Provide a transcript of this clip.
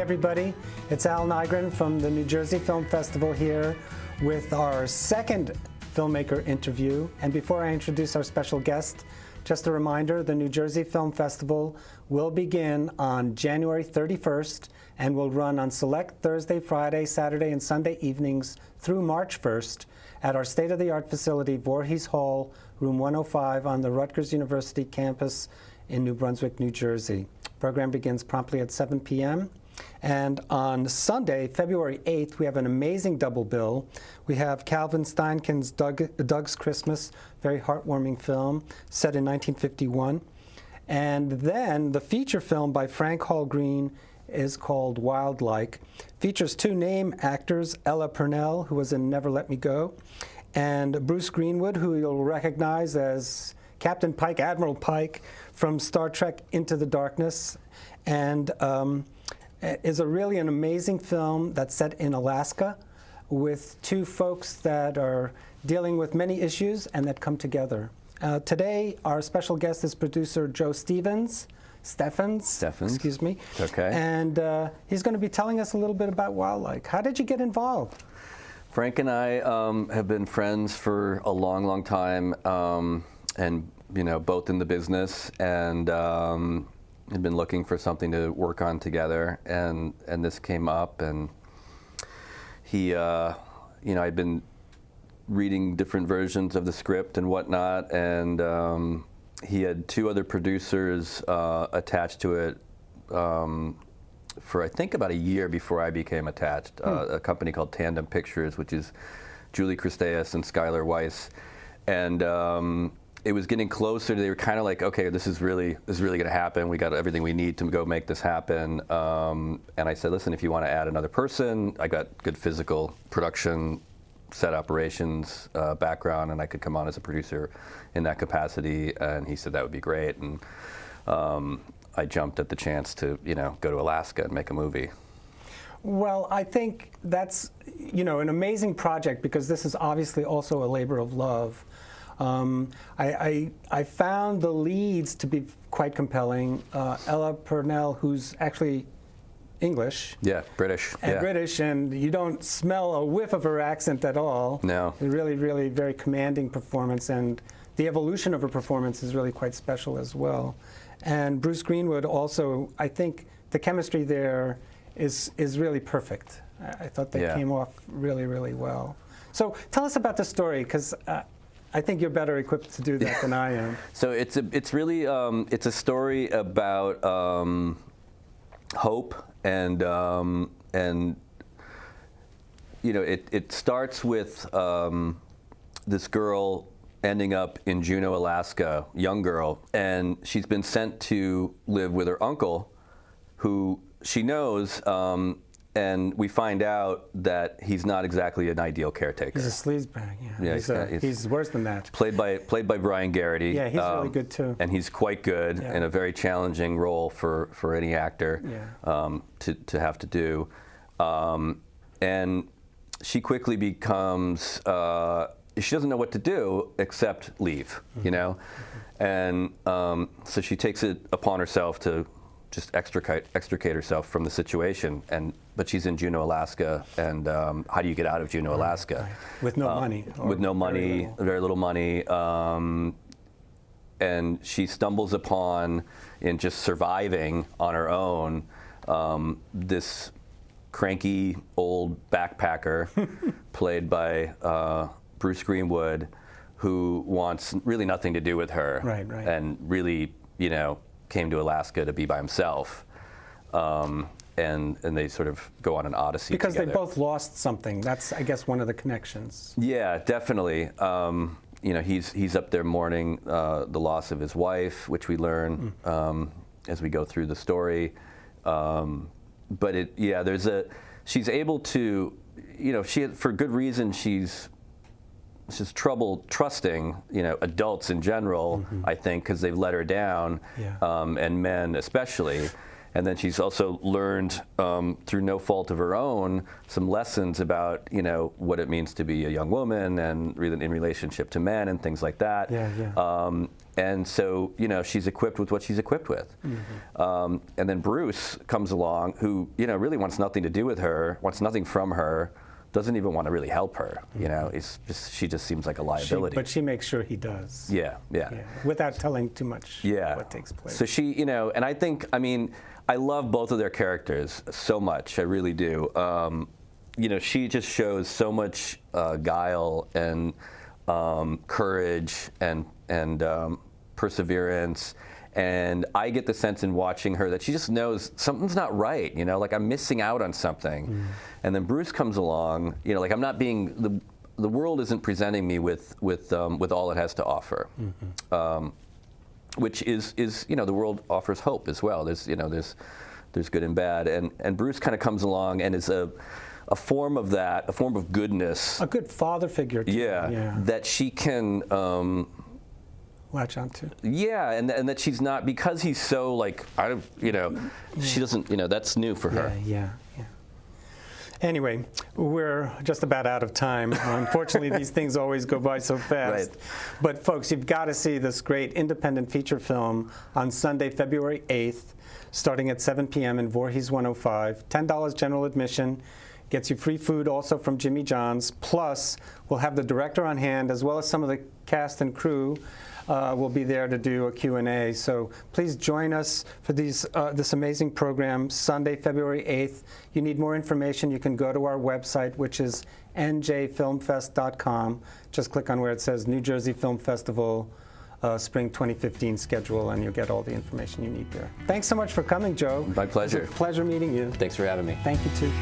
everybody. It's Al Nigrin from the New Jersey Film Festival here with our second filmmaker interview. And before I introduce our special guest, just a reminder, the New Jersey Film Festival will begin on January 31st and will run on select Thursday, Friday, Saturday, and Sunday evenings through March 1st at our state-of-the-art facility, Voorhees Hall, room 105 on the Rutgers University campus in New Brunswick, New Jersey. Program begins promptly at 7 p.m. And on Sunday, February 8th, we have an amazing double bill. We have Calvin Steinken's Doug's Christmas, very heartwarming film, set in 1951. And then the feature film by Frank Hall Green is called Wildlike. Features two name actors, Ella Purnell, who was in Never Let Me Go, and Bruce Greenwood, who you'll recognize as Captain Pike, Admiral Pike, from Star Trek Into the Darkness, and is really an amazing film that's set in Alaska with two folks that are dealing with many issues and that come together. Today, our special guest is producer Joe Stephans, excuse me. Okay. And he's going to be telling us a little bit about Wildlike. How did you get involved? Frank and I have been friends for a long, long time, and both in the business, and had been looking for something to work on together, and this came up, and he, I'd been reading different versions of the script and whatnot, and he had two other producers attached to it for I think about a year before I became attached. A company called Tandem Pictures, which is Julie Christeas and Skylar Weiss, and it was getting closer. They were kind of like, okay, this is really going to happen. We got everything we need to go make this happen. And I said, listen, if you want to add another person, I got good physical production, set operations background, and I could come on as a producer in that capacity. And he said that would be great. And I jumped at the chance to, go to Alaska and make a movie. Well, I think that's, an amazing project, because this is obviously also a labor of love. I found the leads to be quite compelling. Ella Purnell, who's actually English. Yeah, British. And British, and you don't smell a whiff of her accent at all. No. A really, really very commanding performance, and the evolution of her performance is really quite special as well. And Bruce Greenwood also, I think the chemistry there is really perfect. I thought they came off really, really well. So tell us about the story, because I think you're better equipped to do that than I am. So it's really it's a story about hope, and it starts with this girl ending up in Juneau, Alaska, young girl, and she's been sent to live with her uncle, who she knows. And we find out that he's not exactly an ideal caretaker. He's a sleazebag, yeah. He's worse than that. Played by Brian Garrity. Yeah, he's really good too. And he's quite good, in a very challenging role for any actor to have to do. And she quickly becomes, she doesn't know what to do except leave, And so she takes it upon herself to just extricate herself from the situation, but she's in Juneau, Alaska, and how do you get out of Juneau, Alaska? Right. With no money. With no money, very little money, and she stumbles upon, in just surviving on her own, this cranky old backpacker, played by Bruce Greenwood, who wants really nothing to do with her, right. And really, came to Alaska to be by himself, and they sort of go on an odyssey because together. They both lost something. That's, I guess, one of the connections. Yeah, definitely. He's up there mourning the loss of his wife, which we learn as we go through the story. But she's able to, for good reason, she's trouble trusting, adults in general, I think, because they've let her down, and men especially. And then she's also learned, through no fault of her own, some lessons about, what it means to be a young woman and in relationship to men and things like that. And so, she's equipped with what she's equipped with. And then Bruce comes along, who, really wants nothing to do with her, wants nothing from her, doesn't even want to really help her. She just seems like a liability. But she makes sure he does. Yeah. Without telling too much what takes place. So she, and I think, I love both of their characters so much. I really do. She just shows so much guile and courage and perseverance. And I get the sense in watching her that she just knows something's not right, like I'm missing out on something. And then Bruce comes along, like I'm not being, the world isn't presenting me with all it has to offer. Which is the world offers hope as well. There's good and bad, and Bruce kind of comes along and is a form of that, a form of goodness. A good father figure. That she can latch onto. Yeah, and that she's not, because he's so she doesn't, that's new for her. Yeah. Anyway, we're just about out of time. Unfortunately, these things always go by so fast. Right. But folks, you've got to see this great independent feature film on Sunday, February 8th, starting at 7 p.m. in Voorhees 105. $10 general admission. Gets you free food also from Jimmy John's. Plus, we'll have the director on hand, as well as some of the cast and crew will be there to do a Q&A. So please join us for this amazing program, Sunday, February 8th. You need more information, you can go to our website, which is njfilmfest.com. Just click on where it says New Jersey Film Festival Spring 2015 schedule, and you'll get all the information you need there. Thanks so much for coming, Joe. My pleasure. It was a pleasure meeting you. Thanks for having me. Thank you, too.